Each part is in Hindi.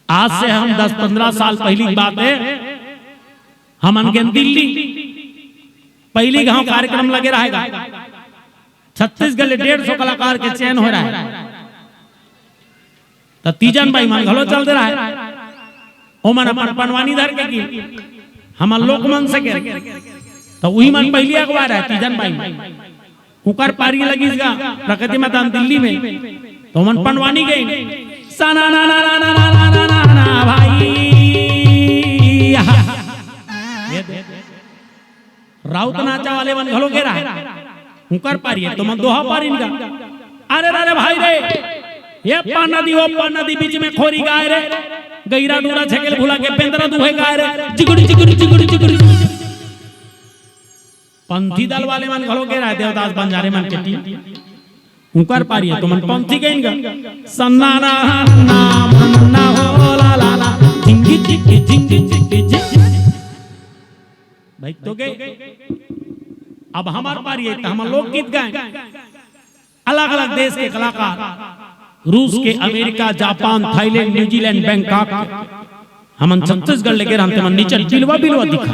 आज से हम 10-15 साल पहली बात है, हम अनगन दिल्ली पहली गांव कार्यक्रम लगे रहेगा, छत्तीसगढ़ 150 कलाकार के चयन हो रहा है। तो तीजन भाई मन घलो चल दे रहा है, ओ मन अपन पनवानी धर के की हम लोक मन से के तो वही मन पहली अखबार है तीजन भाई कुकर पारी लगीगा प्रकृति मैदान दिल्ली में, तो मन पनवानी गई सना ना ना ना ना ना ना ना ना भाई राउत नाचा वाले मन घलो गेरा कुकर पारी है तो मन दोहा पारी निका, अरे अरे भाई रे ये पाना दी वो पाना दी बीच में खोरी गाय रे गईरा डूरा छकेल भुला के पेंदरा दुहे गाय रे चिगुड़ी चिगुड़ी चिगुड़ी चिगुड़ी। पंथी दल वाले मन घलो गेरा देवदास बंजारे मन चट्टी कुकर पारी है तो मन पंथी गईगा सन्ना ना ना मन्ना हो ला ला ला जिंगी जिंगी जिंगी जिंगी जिंगी भाई तो गए। अब हमार पारी है तो हम लोकगीत गाएं, अलग अलग देश के कलाकार, रूस के, America, Japan, Thailand, New Zealand, Bangkok, हमन छत्तीसगढ़ लेके रहते मन नीचे बिलवा बिलवा दिखा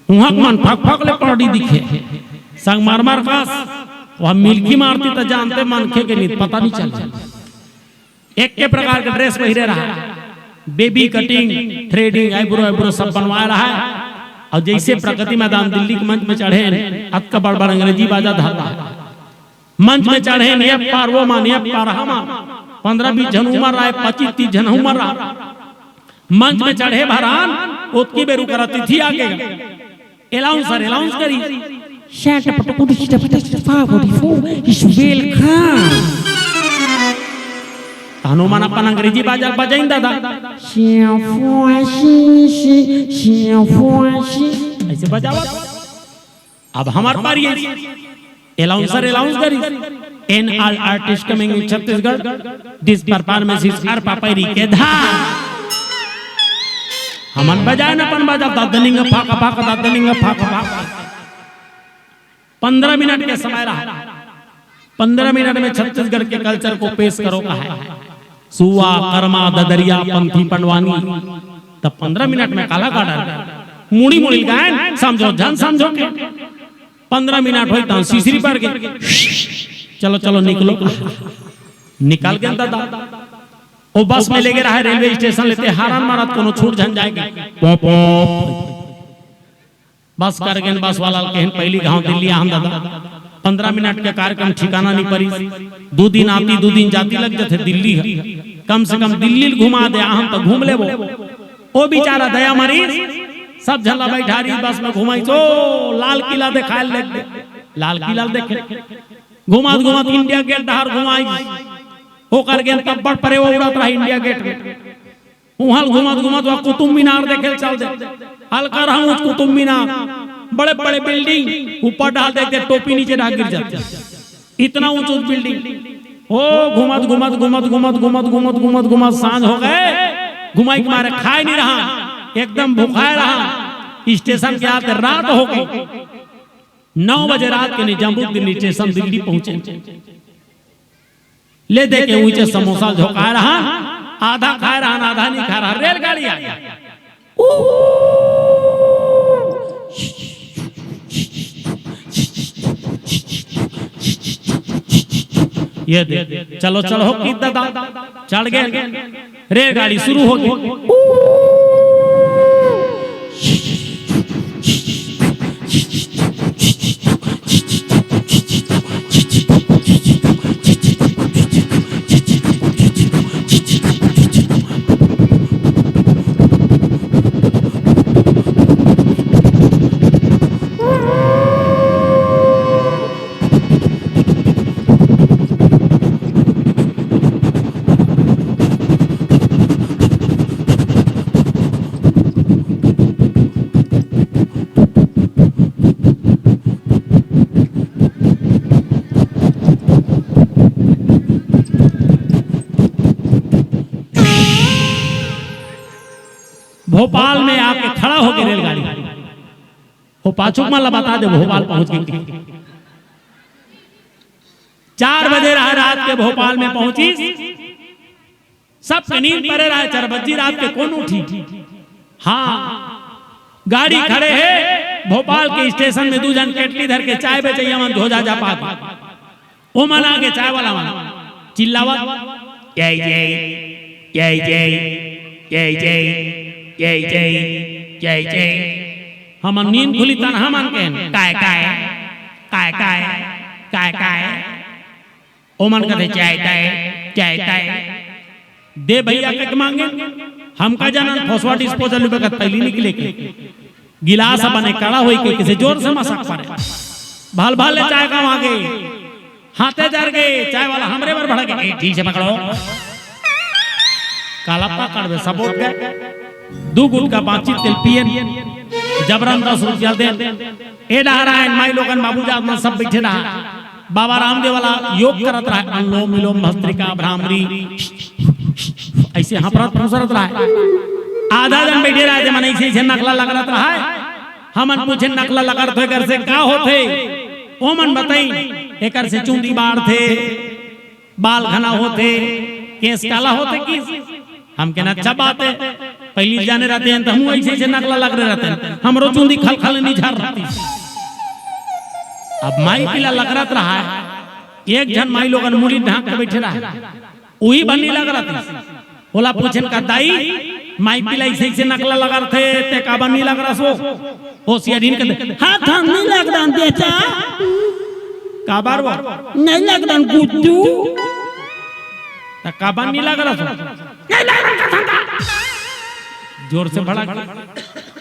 वहां मन फक फक ले पड़ी दिखे संग मार मार कास वह मिल्की मारती तो जानते मन खे के नहीं पता नहीं चल एक के प्रकार का ड्रेस पहिरे रहा, baby cutting, threading, eyebrow eyebrow सब बनवा रहा है। और जैसे प्रगति मैदान दिल्ली के मंच में चढ़े अत का बड़ बड़ अंग्रेजी बाजा धारा मंच में चढ़े ये पार वो मान ये पार हम 15-20 जन उमर रहा है, 25-30 जन उमर रहा मंच में चढ़े भरान उसकी बेरू कराती थी आगे एलाउंस करी हनुमान अपन अंग्रेजी बाजा बजाइन दादा ऐसे बजावा। अब हमारे पारी एलाउंस करी an all artist coming in Chhattisgarh this performance is आर पापरी के धा हमन बजाए न अपन बजा दादनिंग फाका फाका दादनिंग फाका फाका 15 मिनट के समय रहा, 15 मिनट में छत्तीसगढ़ के कल्चर को पेश करो का है सुआ कर्मा ददरिया पंथी पंडवानी, तब 15 मिनट में काला का डाल मुड़ी मुड़ी गायन समझो जन समझो के 15 मिनट होई तो सीसरी पर के चलो चलो निकलो निकाल के दादा वो बस में लेके रहा रेलवे स्टेशन लेते हारन मारत कोनो छूट झन जाएगा बस कर गए बस वाला कहन पहली गांव दिल्ली हम दादा 15 मिनट के कार्यक्रम ठिकाना नहीं पड़ी, 2 दिन आती 2 दिन जाती लग जाते दिल्ली कम से कम दिल्ली घुमा दे हम तो घूम ले वो बेचारा दया मरीज सब झल्ला बैठा रही बस में घुमाई तो लाल किला दिखाए लग लाल किला देखे घुमात घुमात इंडिया गेट डहार घुमाई हो कर गेल तब बड़ परे वो उड़त रहा इंडिया गेट में वहां घुमात घुमात वहां कुतुब मीनार देखे चल दे हल्का रहा कुतुब मीनार बड़े बड़े बिल्डिंग ऊपर डाल देते टोपी नीचे डाल गिर जाते इतना ऊंच बिल्डिंग ओ घुमत घुमत घुमत घुमत घुमत घुमत घुमत घुमत सांझ हो गए घुमाई के मारे खाए नहीं रहा एकदम भूखाए रहा स्टेशन के आते रात हो गई 9 बजे रात के निजामुद्दीन स्टेशन दिल्ली पहुंचे ले दे के ऊंचे समोसा झोंका रहा आधा खा रहा आधा नहीं खा रहा रेलगाड़ी आ गया ये दे चलो चलो हो की दादा चढ़ गए रेलगाड़ी शुरू हो गई भोपाल में आके खड़ा हो गई रेलगाड़ी वो पाचुक माला बता दे भोपाल पहुंच गई 4 बजे रात के भोपाल में पहुंची सब के नींद परे रहा, 4 बजे रात के कौन उठी। हाँ गाड़ी खड़े है भोपाल के स्टेशन में, 2 जन केटली धर के चाय बेचे मन झोजा जा पा ओ मन आगे चाय वाला मन चिल्लावा जय जय जय जय जय जय जय जय जय जय। हम नींद खुली तन हम के काय काय काय काय काय काय ओ मन कहते चाय ताय चाय ताय दे भैया के मांगे। हमका जानन फसवा डिस्पोजल पे का पहली निकले के गिलास बने कड़ा होई के किसी जोर से मसक पड़े भाल भाल ले चाय का मांगे हाथे जर गए चाय वाला हमरे पर भड़ गए ठीक से पकड़ो काला पकड़ दे सब उठ गए 2 गुट का 5 तेल पियन जबरन 10 रुपया दे ए नारायण माई लोगन बाबूजान में सब बैठे रहा। बाबा रामदेव वाला योग करत रहा, अनुलोम विलोम भस्त्रिका भ्रामरी ऐसे हफरत फुसरत रहा। आधा जन बैठे रहे थे मन ऐसे नकला लगत रहा। हमन पूछे नकला लगत हो कर से का होथे ओ मन बताई एकर से चूंदी बाढ़ थे, बाल घना होते, केस काला होते की हम कहना अच्छा बात है पहली जाने रहते हैं तो हम ऐसे नकला लग रहे रहते हैं हमरो चूंदी खल खल नहीं झाड़ रहती। अब माई पिला लग रहा है एक जन माई लोगन मुड़ी ढांक के बैठे रहा वही बनी लग रहा थी। बोला पूछन का दाई माई पिला ऐसे नकला लगा थे ते का बनी लग रहा सो होशियारी कर हाथ हम नहीं लग रहा बेटा का बार वो नहीं लग रहा गुड्डू ता का बनी लग रहा सो नहीं लग रहा जोर से भड़क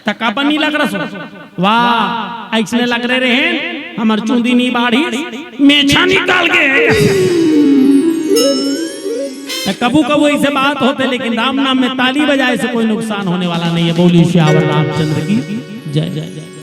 ता का बनी लग रहा सो वाह ऐसे लग रहे हैं हमार चूंदी नहीं बाढ़ी मेछा निकाल के कबू कबू ऐसे बात होते लेकिन राम नाम में ताली बजाए से कोई नुकसान होने वाला नहीं है। बोली श्यावर रामचंद्र की जय जय जय।